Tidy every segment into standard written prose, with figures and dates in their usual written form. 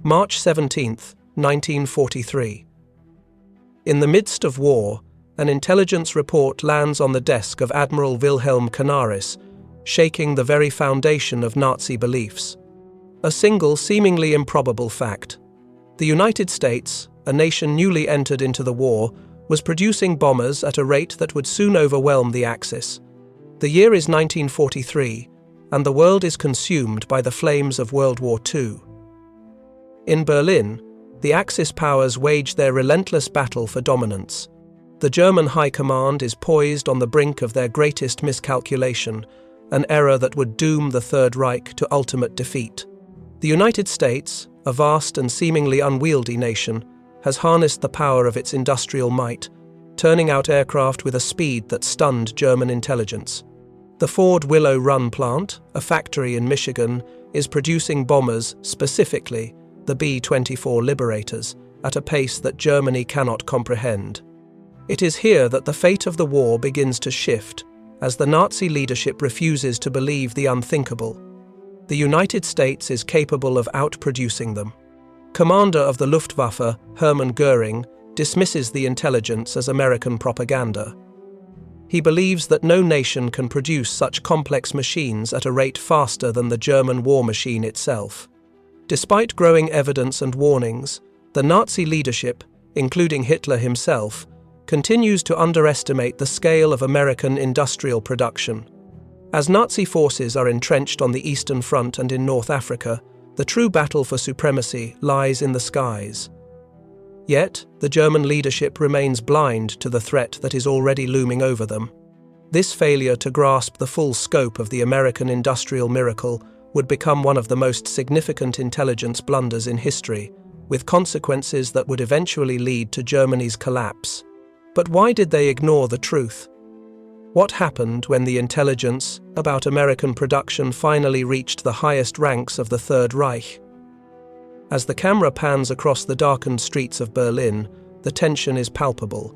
March 17, 1943. In the midst of war, an intelligence report lands on the desk of Admiral Wilhelm Canaris, shaking the very foundation of Nazi beliefs. A single, seemingly improbable fact. The United States, a nation newly entered into the war, was producing bombers at a rate that would soon overwhelm the Axis. The year is 1943, and the world is consumed by the flames of World War II. In Berlin, the Axis powers wage their relentless battle for dominance. The German High Command is poised on the brink of their greatest miscalculation, an error that would doom the Third Reich to ultimate defeat. The United States, a vast and seemingly unwieldy nation, has harnessed the power of its industrial might, turning out aircraft with a speed that stunned German intelligence. The Ford Willow Run plant, a factory in Michigan, is producing bombers, specifically the B-24 Liberators, at a pace that Germany cannot comprehend. It is here that the fate of the war begins to shift, as the Nazi leadership refuses to believe the unthinkable. The United States is capable of outproducing them. Commander of the Luftwaffe, Hermann Göring, dismisses the intelligence as American propaganda. He believes that no nation can produce such complex machines at a rate faster than the German war machine itself. Despite growing evidence and warnings, the Nazi leadership, including Hitler himself, continues to underestimate the scale of American industrial production. As Nazi forces are entrenched on the Eastern Front and in North Africa, the true battle for supremacy lies in the skies. Yet, the German leadership remains blind to the threat that is already looming over them. This failure to grasp the full scope of the American industrial miracle would become one of the most significant intelligence blunders in history, with consequences that would eventually lead to Germany's collapse. But why did they ignore the truth? What happened when the intelligence about American production finally reached the highest ranks of the Third Reich? As the camera pans across the darkened streets of Berlin, the tension is palpable.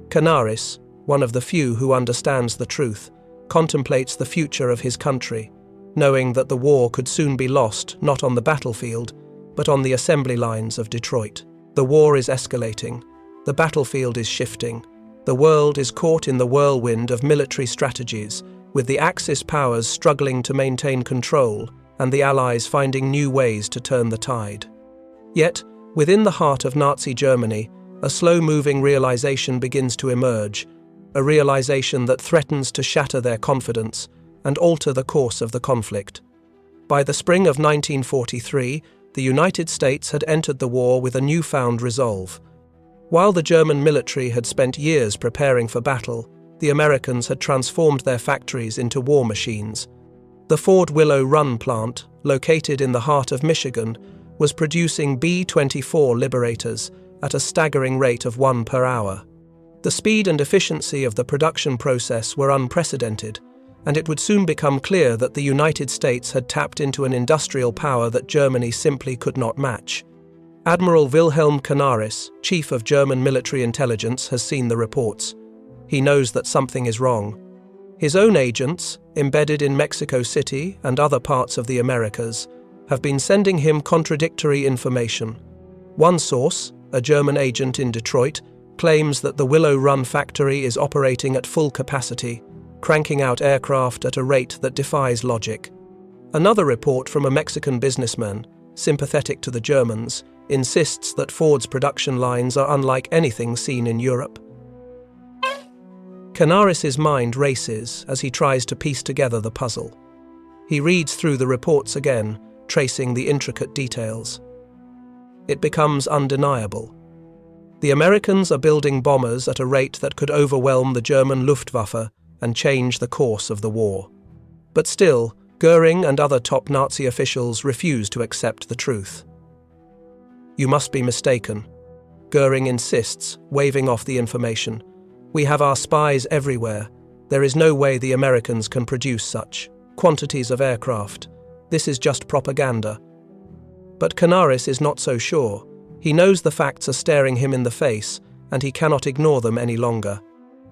Canaris, one of the few who understands the truth, contemplates the future of his country, knowing that the war could soon be lost not on the battlefield, but on the assembly lines of Detroit. The war is escalating. The battlefield is shifting. The world is caught in the whirlwind of military strategies, with the Axis powers struggling to maintain control and the Allies finding new ways to turn the tide. Yet, within the heart of Nazi Germany, a slow-moving realization begins to emerge, a realization that threatens to shatter their confidence and alter the course of the conflict. By the spring of 1943, the United States had entered the war with a newfound resolve. While the German military had spent years preparing for battle, the Americans had transformed their factories into war machines. The Ford Willow Run plant, located in the heart of Michigan, was producing B-24 Liberators at a staggering rate of 1 per hour. The speed and efficiency of the production process were unprecedented, and it would soon become clear that the United States had tapped into an industrial power that Germany simply could not match. Admiral Wilhelm Canaris, chief of German military intelligence, has seen the reports. He knows that something is wrong. His own agents, embedded in Mexico City and other parts of the Americas, have been sending him contradictory information. One source, a German agent in Detroit, claims that the Willow Run factory is operating at full capacity, cranking out aircraft at a rate that defies logic. Another report from a Mexican businessman, sympathetic to the Germans, insists that Ford's production lines are unlike anything seen in Europe. Canaris' mind races as he tries to piece together the puzzle. He reads through the reports again, tracing the intricate details. It becomes undeniable. The Americans are building bombers at a rate that could overwhelm the German Luftwaffe and change the course of the war. But still, Göring and other top Nazi officials refuse to accept the truth. "You must be mistaken," Göring insists, waving off the information. "We have our spies everywhere. There is no way the Americans can produce such quantities of aircraft. This is just propaganda." But Canaris is not so sure. He knows the facts are staring him in the face, and he cannot ignore them any longer.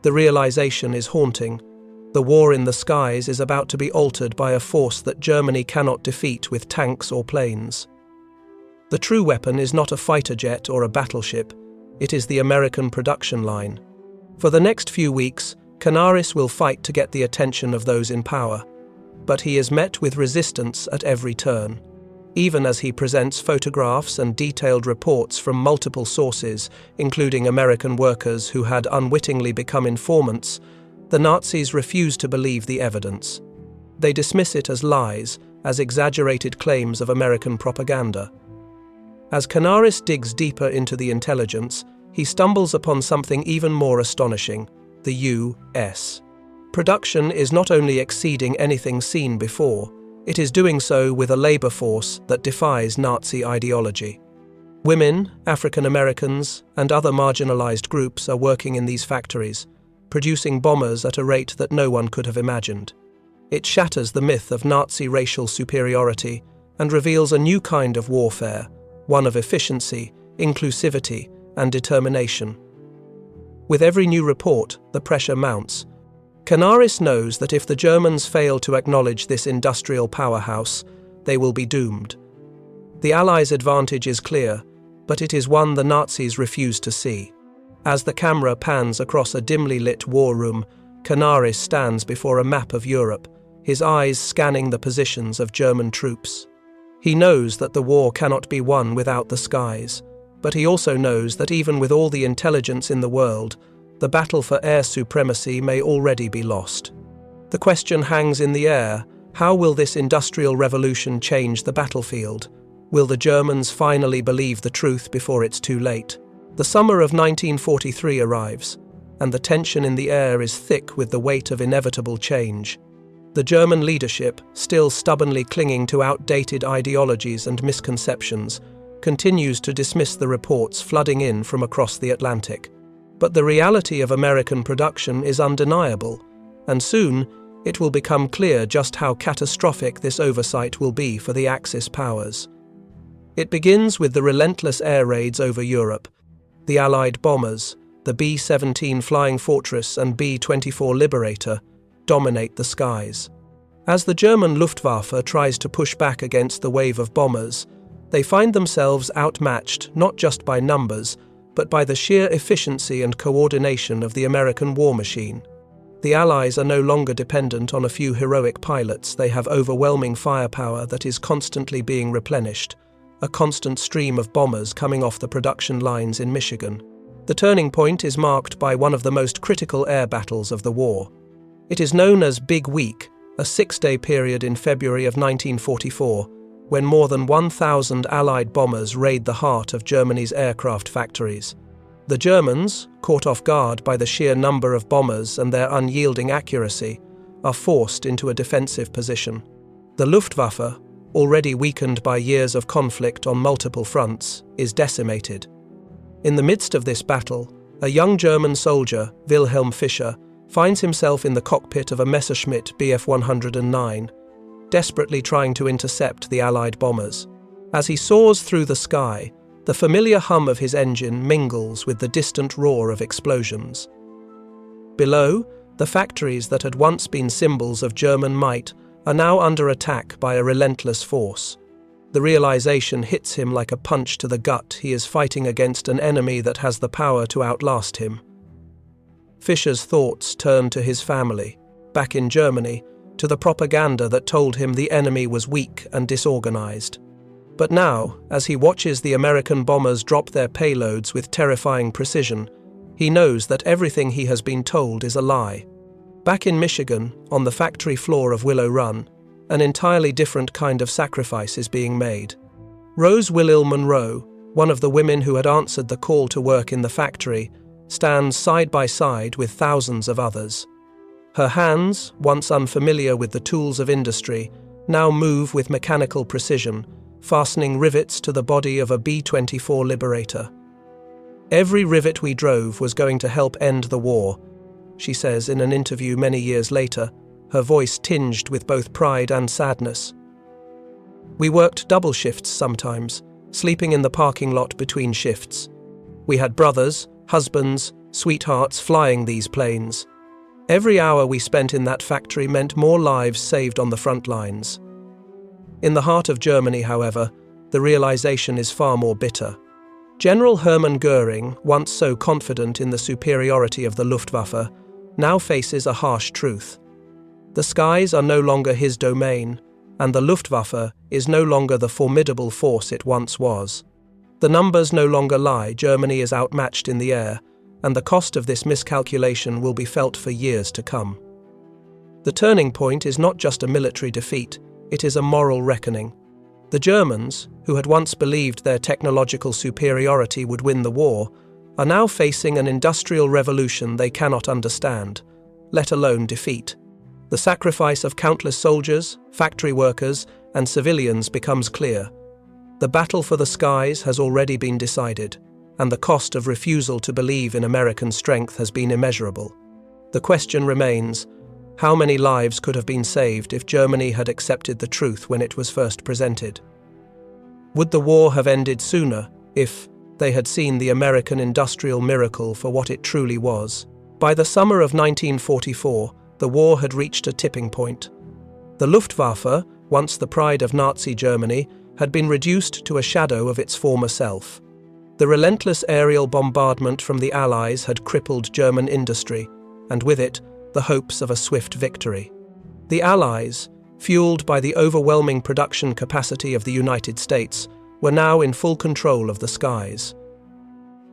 The realization is haunting. The war in the skies is about to be altered by a force that Germany cannot defeat with tanks or planes. The true weapon is not a fighter jet or a battleship, it is the American production line. For the next few weeks, Canaris will fight to get the attention of those in power, but he is met with resistance at every turn. Even as he presents photographs and detailed reports from multiple sources, including American workers who had unwittingly become informants, the Nazis refuse to believe the evidence. They dismiss it as lies, as exaggerated claims of American propaganda. As Canaris digs deeper into the intelligence, he stumbles upon something even more astonishing: the U.S. production is not only exceeding anything seen before, it is doing so with a labor force that defies Nazi ideology. Women, African Americans, and other marginalized groups are working in these factories, producing bombers at a rate that no one could have imagined. It shatters the myth of Nazi racial superiority and reveals a new kind of warfare, one of efficiency, inclusivity, and determination. With every new report, the pressure mounts. Canaris knows that if the Germans fail to acknowledge this industrial powerhouse, they will be doomed. The Allies' advantage is clear, but it is one the Nazis refuse to see. As the camera pans across a dimly lit war room, Canaris stands before a map of Europe, his eyes scanning the positions of German troops. He knows that the war cannot be won without the skies, but he also knows that even with all the intelligence in the world, the battle for air supremacy may already be lost. The question hangs in the air: how will this industrial revolution change the battlefield? Will the Germans finally believe the truth before it's too late? The summer of 1943 arrives, and the tension in the air is thick with the weight of inevitable change. The German leadership, still stubbornly clinging to outdated ideologies and misconceptions, continues to dismiss the reports flooding in from across the Atlantic. But the reality of American production is undeniable, and soon it will become clear just how catastrophic this oversight will be for the Axis powers. It begins with the relentless air raids over Europe. The Allied bombers, the B-17 Flying Fortress and B-24 Liberator, dominate the skies. As the German Luftwaffe tries to push back against the wave of bombers, they find themselves outmatched not just by numbers, but by the sheer efficiency and coordination of the American war machine. The Allies are no longer dependent on a few heroic pilots. They have overwhelming firepower that is constantly being replenished, a constant stream of bombers coming off the production lines in Michigan. The turning point is marked by one of the most critical air battles of the war. It is known as Big Week, a 6-day period in February of 1944, when more than 1,000 Allied bombers raid the heart of Germany's aircraft factories. The Germans, caught off guard by the sheer number of bombers and their unyielding accuracy, are forced into a defensive position. The Luftwaffe, already weakened by years of conflict on multiple fronts, is decimated. In the midst of this battle, a young German soldier, Wilhelm Fischer, finds himself in the cockpit of a Messerschmitt Bf 109, desperately trying to intercept the Allied bombers. As he soars through the sky, the familiar hum of his engine mingles with the distant roar of explosions. Below, the factories that had once been symbols of German might are now under attack by a relentless force. The realization hits him like a punch to the gut. He is fighting against an enemy that has the power to outlast him. Fischer's thoughts turn to his family, back in Germany, to the propaganda that told him the enemy was weak and disorganized. But now, as he watches the American bombers drop their payloads with terrifying precision, he knows that everything he has been told is a lie. Back in Michigan, on the factory floor of Willow Run, an entirely different kind of sacrifice is being made. Rose Willow Monroe, one of the women who had answered the call to work in the factory, stands side by side with thousands of others. Her hands, once unfamiliar with the tools of industry, now move with mechanical precision, fastening rivets to the body of a B-24 Liberator. "Every rivet we drove was going to help end the war," she says in an interview many years later, her voice tinged with both pride and sadness. "We worked double shifts sometimes, sleeping in the parking lot between shifts. We had brothers, husbands, sweethearts flying these planes. Every hour we spent in that factory meant more lives saved on the front lines." In the heart of Germany, however, the realization is far more bitter. General Hermann Göring, once so confident in the superiority of the Luftwaffe, now faces a harsh truth. The skies are no longer his domain, and the Luftwaffe is no longer the formidable force it once was. The numbers no longer lie. Germany is outmatched in the air, and the cost of this miscalculation will be felt for years to come. The turning point is not just a military defeat, it is a moral reckoning. The Germans, who had once believed their technological superiority would win the war, are now facing an industrial revolution they cannot understand, let alone defeat. The sacrifice of countless soldiers, factory workers, and civilians becomes clear. The battle for the skies has already been decided, and the cost of refusal to believe in American strength has been immeasurable. The question remains, how many lives could have been saved if Germany had accepted the truth when it was first presented? Would the war have ended sooner if they had seen the American industrial miracle for what it truly was? By the summer of 1944, the war had reached a tipping point. The Luftwaffe, once the pride of Nazi Germany, had been reduced to a shadow of its former self. The relentless aerial bombardment from the Allies had crippled German industry, and with it, the hopes of a swift victory. The Allies, fueled by the overwhelming production capacity of the United States, were now in full control of the skies.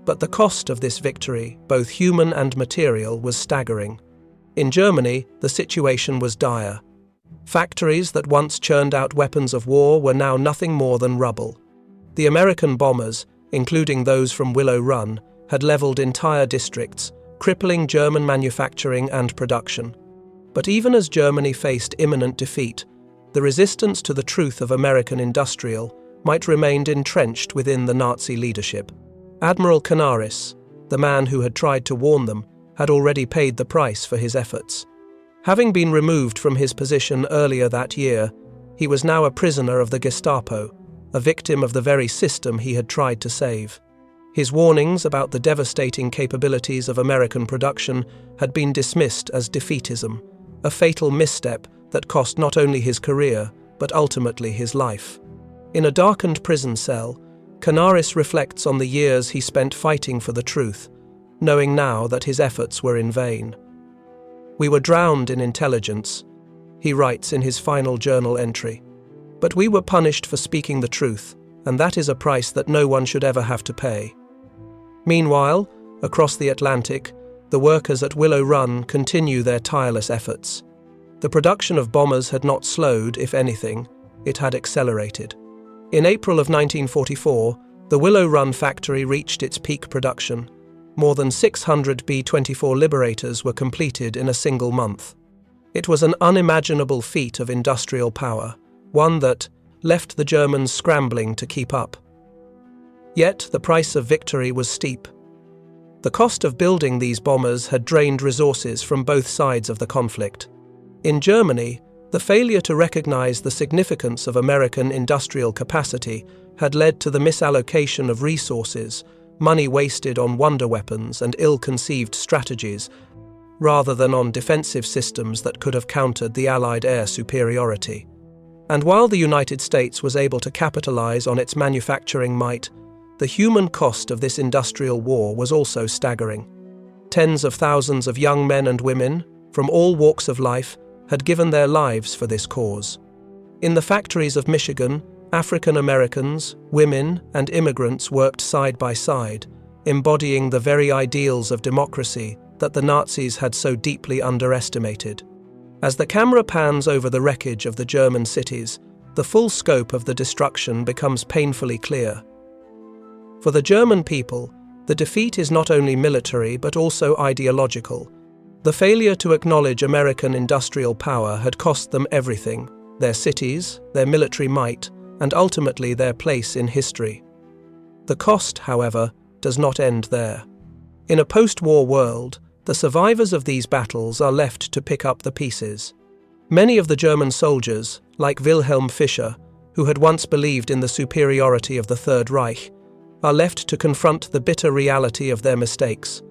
But the cost of this victory, both human and material, was staggering. In Germany, the situation was dire. Factories that once churned out weapons of war were now nothing more than rubble. The American bombers, including those from Willow Run, had leveled entire districts, crippling German manufacturing and production. But even as Germany faced imminent defeat, the resistance to the truth of American industrial might remain entrenched within the Nazi leadership. Admiral Canaris, the man who had tried to warn them, had already paid the price for his efforts. Having been removed from his position earlier that year, he was now a prisoner of the Gestapo, a victim of the very system he had tried to save. His warnings about the devastating capabilities of American production had been dismissed as defeatism, a fatal misstep that cost not only his career, but ultimately his life. In a darkened prison cell, Canaris reflects on the years he spent fighting for the truth, knowing now that his efforts were in vain. "We were drowned in intelligence," he writes in his final journal entry. "But we were punished for speaking the truth, and that is a price that no one should ever have to pay." Meanwhile, across the Atlantic, the workers at Willow Run continue their tireless efforts. The production of bombers had not slowed, if anything, it had accelerated. In April of 1944, the Willow Run factory reached its peak production. More than 600 B-24 Liberators were completed in a single month. It was an unimaginable feat of industrial power, one that left the Germans scrambling to keep up. Yet the price of victory was steep. The cost of building these bombers had drained resources from both sides of the conflict. In Germany, the failure to recognize the significance of American industrial capacity had led to the misallocation of resources, money wasted on wonder weapons and ill-conceived strategies, rather than on defensive systems that could have countered the Allied air superiority. And while the United States was able to capitalize on its manufacturing might, the human cost of this industrial war was also staggering. Tens of thousands of young men and women, from all walks of life, had given their lives for this cause. In the factories of Michigan, African Americans, women, and immigrants worked side by side, embodying the very ideals of democracy that the Nazis had so deeply underestimated. As the camera pans over the wreckage of the German cities, the full scope of the destruction becomes painfully clear. For the German people, the defeat is not only military but also ideological. The failure to acknowledge American industrial power had cost them everything: their cities, their military might, and ultimately their place in history. The cost, however, does not end there. In a post-war world, the survivors of these battles are left to pick up the pieces. Many of the German soldiers, like Wilhelm Fischer, who had once believed in the superiority of the Third Reich, are left to confront the bitter reality of their mistakes.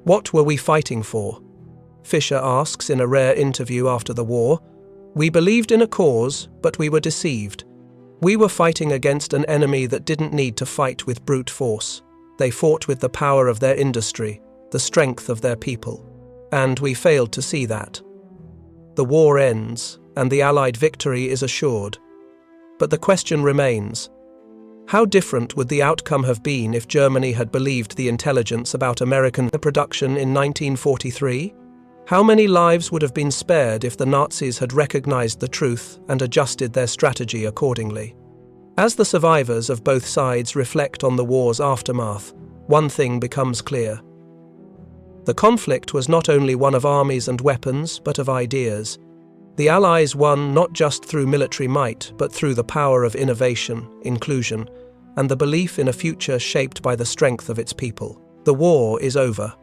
"What were we fighting for?" Fischer asks in a rare interview after the war. "We believed in a cause, but we were deceived. We were fighting against an enemy that didn't need to fight with brute force. They fought with the power of their industry, the strength of their people. And we failed to see that. The war ends, and the Allied victory is assured. But the question remains: how different would the outcome have been if Germany had believed the intelligence about American production in 1943? How many lives would have been spared if the Nazis had recognized the truth and adjusted their strategy accordingly? As the survivors of both sides reflect on the war's aftermath, one thing becomes clear. The conflict was not only one of armies and weapons, but of ideas. The Allies won not just through military might, but through the power of innovation, inclusion, and the belief in a future shaped by the strength of its people. The war is over.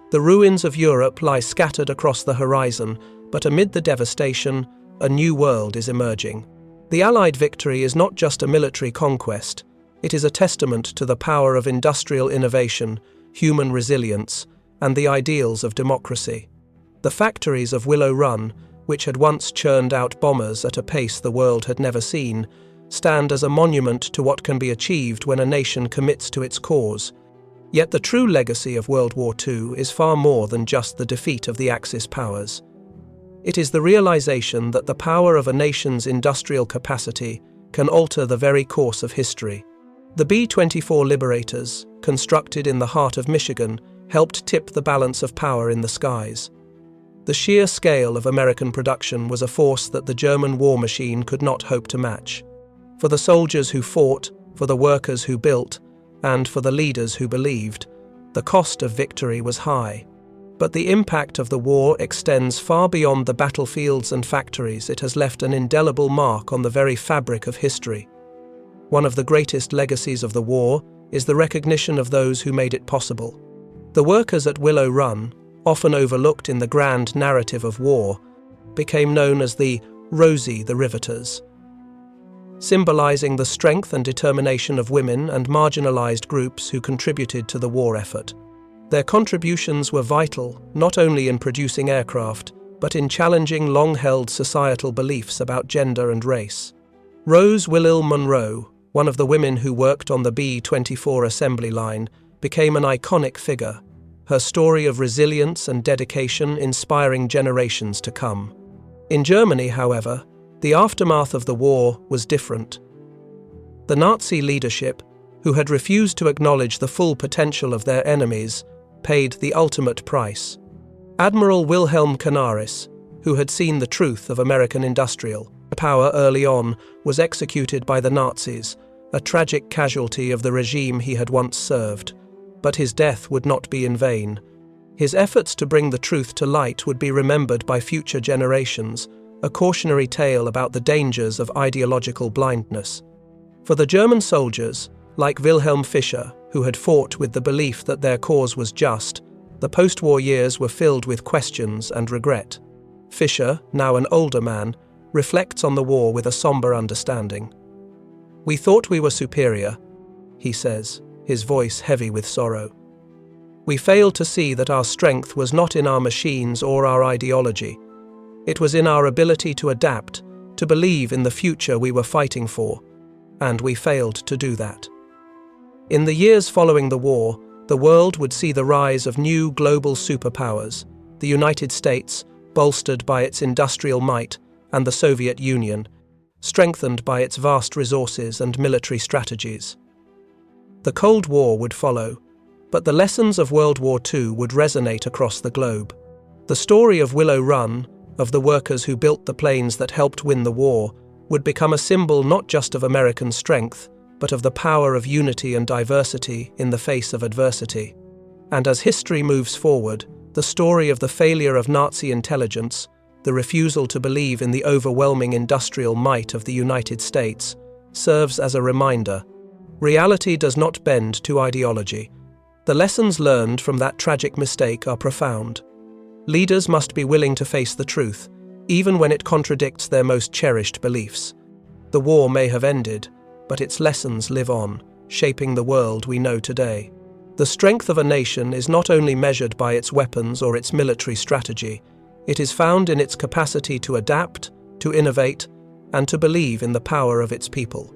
The ruins of Europe lie scattered across the horizon, but amid the devastation, a new world is emerging. The Allied victory is not just a military conquest, it is a testament to the power of industrial innovation, human resilience, and the ideals of democracy. The factories of Willow Run, which had once churned out bombers at a pace the world had never seen, stand as a monument to what can be achieved when a nation commits to its cause. Yet the true legacy of World War II is far more than just the defeat of the Axis powers. It is the realization that the power of a nation's industrial capacity can alter the very course of history. The B-24 Liberators, constructed in the heart of Michigan, helped tip the balance of power in the skies. The sheer scale of American production was a force that the German war machine could not hope to match. For the soldiers who fought, for the workers who built, and for the leaders who believed, the cost of victory was high. But the impact of the war extends far beyond the battlefields and factories. It has left an indelible mark on the very fabric of history. One of the greatest legacies of the war is the recognition of those who made it possible. The workers at Willow Run, often overlooked in the grand narrative of war, became known as the Riveters, symbolizing the strength and determination of women and marginalized groups who contributed to the war effort. Their contributions were vital, not only in producing aircraft, but in challenging long-held societal beliefs about gender and race. Rose Wilhelm Monroe, one of the women who worked on the B-24 assembly line, became an iconic figure, her story of resilience and dedication inspiring generations to come. In Germany, however, the aftermath of the war was different. The Nazi leadership, who had refused to acknowledge the full potential of their enemies, paid the ultimate price. Admiral Wilhelm Canaris, who had seen the truth of American industrial power early on, was executed by the Nazis, a tragic casualty of the regime he had once served. But his death would not be in vain. His efforts to bring the truth to light would be remembered by future generations, a cautionary tale about the dangers of ideological blindness. For the German soldiers, like Wilhelm Fischer, who had fought with the belief that their cause was just, the post-war years were filled with questions and regret. Fischer, now an older man, reflects on the war with a somber understanding. "We thought we were superior," he says, his voice heavy with sorrow. "We failed to see that our strength was not in our machines or our ideology. It was in our ability to adapt, to believe in the future we were fighting for, and we failed to do that." In the years following the war, the world would see the rise of new global superpowers, the United States, bolstered by its industrial might, and the Soviet Union, strengthened by its vast resources and military strategies. The Cold War would follow, but the lessons of World War II would resonate across the globe. The story of Willow Run, of the workers who built the planes that helped win the war, would become a symbol not just of American strength, but of the power of unity and diversity in the face of adversity. And as history moves forward, the story of the failure of Nazi intelligence, the refusal to believe in the overwhelming industrial might of the United States, serves as a reminder. Reality does not bend to ideology. The lessons learned from that tragic mistake are profound. Leaders must be willing to face the truth, even when it contradicts their most cherished beliefs. The war may have ended, but its lessons live on, shaping the world we know today. The strength of a nation is not only measured by its weapons or its military strategy, it is found in its capacity to adapt, to innovate, and to believe in the power of its people.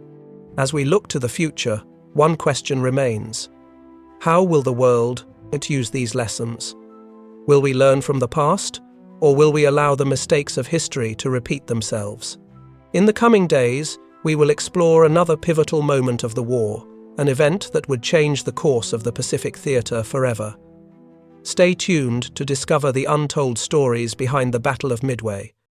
As we look to the future, one question remains. How will the world use these lessons? Will we learn from the past, or will we allow the mistakes of history to repeat themselves? In the coming days, we will explore another pivotal moment of the war, an event that would change the course of the Pacific Theater forever. Stay tuned to discover the untold stories behind the Battle of Midway.